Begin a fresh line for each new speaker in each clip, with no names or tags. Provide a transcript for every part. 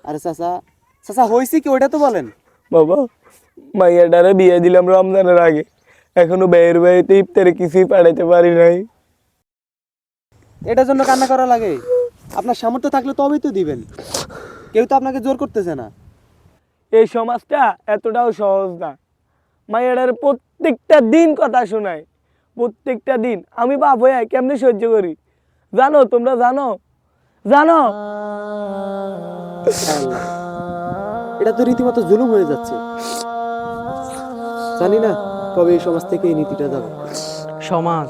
আরে চাচা, চাচা হয়েছে কি ওইটা তো বলেন।
বাবা, মাইয়াটারে বিয়ে দিলাম রমজানের আগে, এখনো বের বাড়িতে ইফতারে কিছুই পাঠাইতে পারি নাই।
এটার জন্য কান্না করা লাগে? আপনার সামর্থ্য থাকলে তবেই তো দিবেন, কেউ তো আপনাকে জোর করতেছে না।
এই সমাজটা এতটাও সহজ না। মাইয়াটারে প্রত্যেকটা দিন কথা শোনায়, প্রত্যেকটা দিন। আমি বাপ হয়ে কেমনে সহ্য করি জানো? তোমরা জানো? জানো?
হায় আল্লাহ, এটা তো রীতিমতো জুলুম হয়ে যাচ্ছে। জানি না কবে এই সমাজ থেকে এই নীতিটা যাবে।
সমাজ,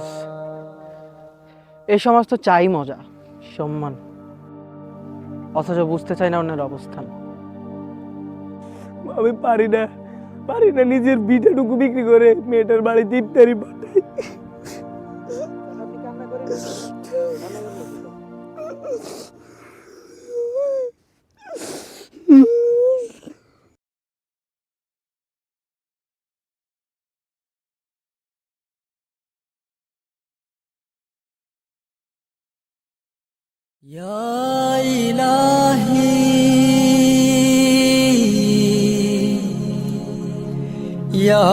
এই সমাজ তো চাই মজা, সম্মান, অথচ বুঝতে চাই না অন্যের অবস্থান।
আমি পারি না, পারি না নিজের বিটাটুকু বিক্রি করে মেয়েটার বাড়িতে ইফতারি পাঠাই।
Ya ilahi, ya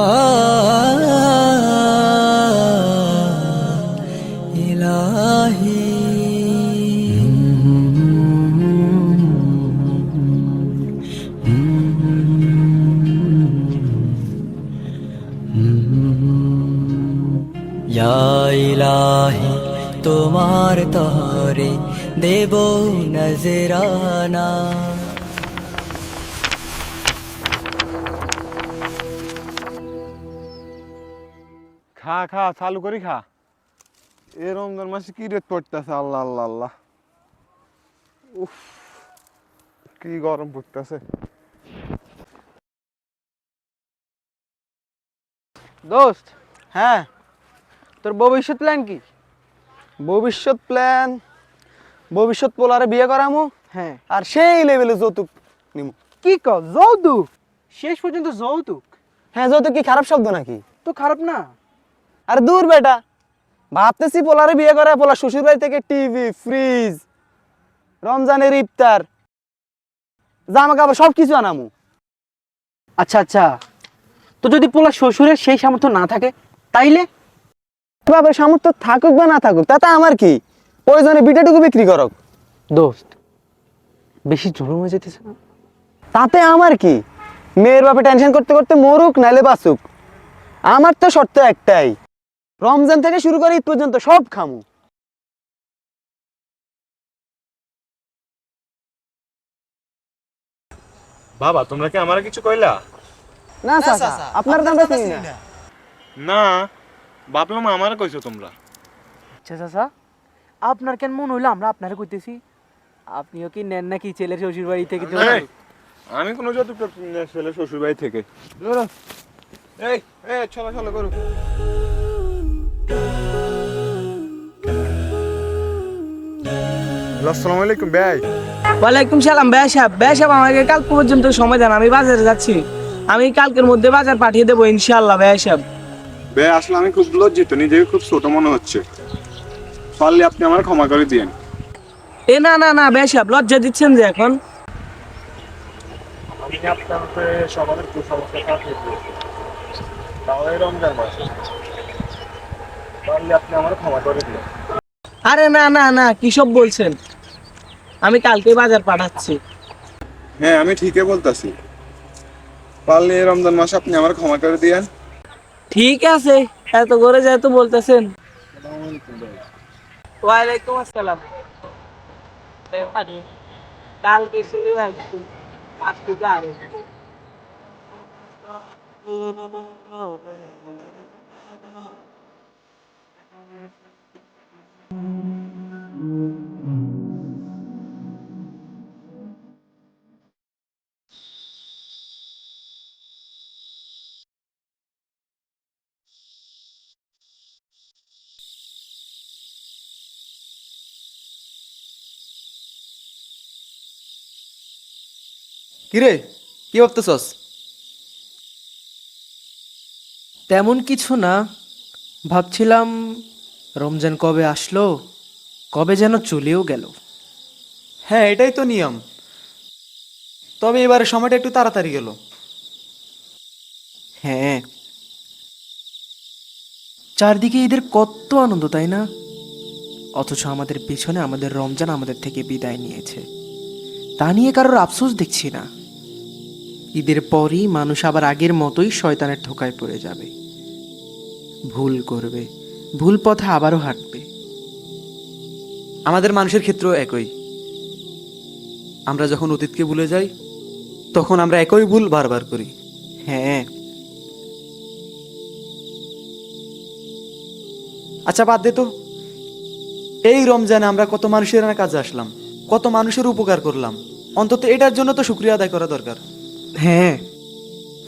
ilahi. Ya ilahi, তোমার তহরে দেব নজরানা।
খা খা চালু করি খা। এ রমজান মাসে কি রেট পড়তেছে, আল্লাহ আল্লাহ আল্লাহ। উফ, কি গরম পড়তেছে।
দোস্ত,
হ্যাঁ,
তোর ভবিষ্যৎ প্ল্যান কি?
ভবিষ্যৎ প্ল্যান, ভবিষ্যৎ পোলারে বিয়ে করামু
হ্যাঁ।
আর সেই লেভেলে যৌতুক নিমু।
কি কর, যৌতুক? শেষ পর্যন্ত যৌতুক?
হ্যাঁ, যৌতুক কি খারাপ শব্দ নাকি?
তো খারাপ না।
আরে দূর বেটা, ভাবতেছি পোলারে বিয়ে করা, পোলা শ্বশুর বাড়ি থেকে টিভি, ফ্রিজ, রমজানের ইফতার, জামা কাপড় সবকিছু আনামু।
আচ্ছা আচ্ছা, তো যদি পোলা শ্বশুরের সেই সামর্থ্য না থাকে তাইলে?
বাবার সামর্থ্য থাকুক বা না থাকুক তাতে আমার কি, প্রয়োজনে বিটাটুকু বিক্রি করক।
দোস্ত, বেশি জুলুম হয়ে যেতেছে না?
তাতে আমার কি, মেয়ের বাপে টেনশন করতে করতে মরুক নাইলে বাঁচুক। আমার তো শর্ত একটাই, রমজান থেকে শুরু করে ঈদ পর্যন্ত সব খামু।
বাবা, তোমরা কি আমার কিছু কইলা?
না চাচা, আপনার দামটা চিনি না।
না, ভাবলাম আমার কইছো তোমরা।
আচ্ছা চাচা, আপনার কেন মন হইলো আমরা আপনারে কইতেছি? আপনিও কি নেন নাকি ছেলের শ্বশুর বাড়ি থেকে?
এই, আমি কোনো যৌতুক ছেলে শ্বশুর বাড়ি থেকে। এই এই চলো চলো করো। আসসালামু আলাইকুম ভাই।
ওয়ালাইকুম সালাম। বেয়া সাহেব আমাকে কাল পর্যন্ত সময় দেন, আমি বাজারে যাচ্ছি। আমি কালকের মধ্যে বাজার পাঠিয়ে দেবো ইনশাআল্লাহ। বেয়া সাহেব,
ভাই আসলে আমি খুব লজ্জিত, নিজেকে খুব ছোট মনে হচ্ছে, পারলে আপনি আমার ক্ষমা করে দিয়েন।
এ না না না বেয়া সাহেব, লজ্জা দিচ্ছেন যে এখন?
আমি আপনার সমাজের কুসংস্কার কাটিয়ে দিয়েছি, তাহলে রমজান মাসে পারলে আপনি আমার ক্ষমা করে দিন।
আরে না না না, কি সব বলছেন? আমি কালকে বাজার পাঠাচ্ছি।
হ্যাঁ, আমি ঠিকই বলতাছি, পারলে রমজান মাসে আপনি আমার ক্ষমা করে দিয়েন।
ঠিক আছে, এত করে যেহেতু বলতেছেন। ওয়ালাইকুম আসসালাম। কালকে শুরু আসছি, আজকে আরো।
কিরে, কি ভাবতেছস?
তেমন কিছু না, ভাবছিলাম রমজান কবে আসলো, কবে যেন চলেও গেল।
হ্যাঁ, এটাই তো নিয়ম।
তবে এবারে সময়টা একটু তাড়াতাড়ি গেল।
হ্যাঁ, চারদিকে ঈদের কত আনন্দ, তাই না? অথচ আমাদের পেছনে আমাদের রমজান আমাদের থেকে বিদায় নিয়েছে। তা নিয়ে কারোর আফসোস দেখছি না। ঈদের পরই মানুষ আবার আগের মতোই শয়তানের ধোকায় পড়ে যাবে, ভুল করবে, ভুল পথে আবারও হাঁটবে।
আমাদের মানুষের ক্ষেত্রেও একই। আমরা যখন অতীতকে ভুলে যাই তখন আমরা একই ভুল বারবার করি।
হ্যাঁ,
আচ্ছা বাদ দে তো, এই রমজানে আমরা কত মানুষের না কাজে আসলাম, কত মানুষের উপকার করলাম। অন্তত এটার জন্য তো শুকরিয়া আদায় করা দরকার।
হ্যাঁ,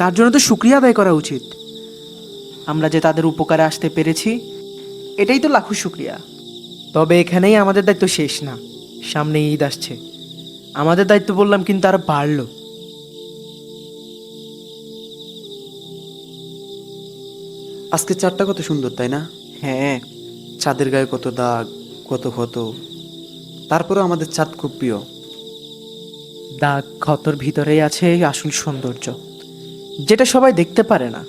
তার জন্য তো শুকরিয়া আদায় করা উচিত। আমরা যে তাদের উপকারে আসতে পেরেছি, এটাই তো লাখো শুকরিয়া। তবে এখানেই আমাদের দায়িত্ব শেষ না, সামনে ঈদ আসছে। আমাদের দায়িত্ব বললাম কিন্তু আরো বাড়লো।
আজকে চাঁদটা কত সুন্দর, তাই না?
হ্যাঁ,
চাঁদের গায়ে কত দাগ, কত ক্ষত, তারপরেও আমাদের চাঁদ খুব প্রিয়।
দাগ ক্ষতর ভিতরেই আছে আসল সৌন্দর্য, যেটা সবাই দেখতে পারে না।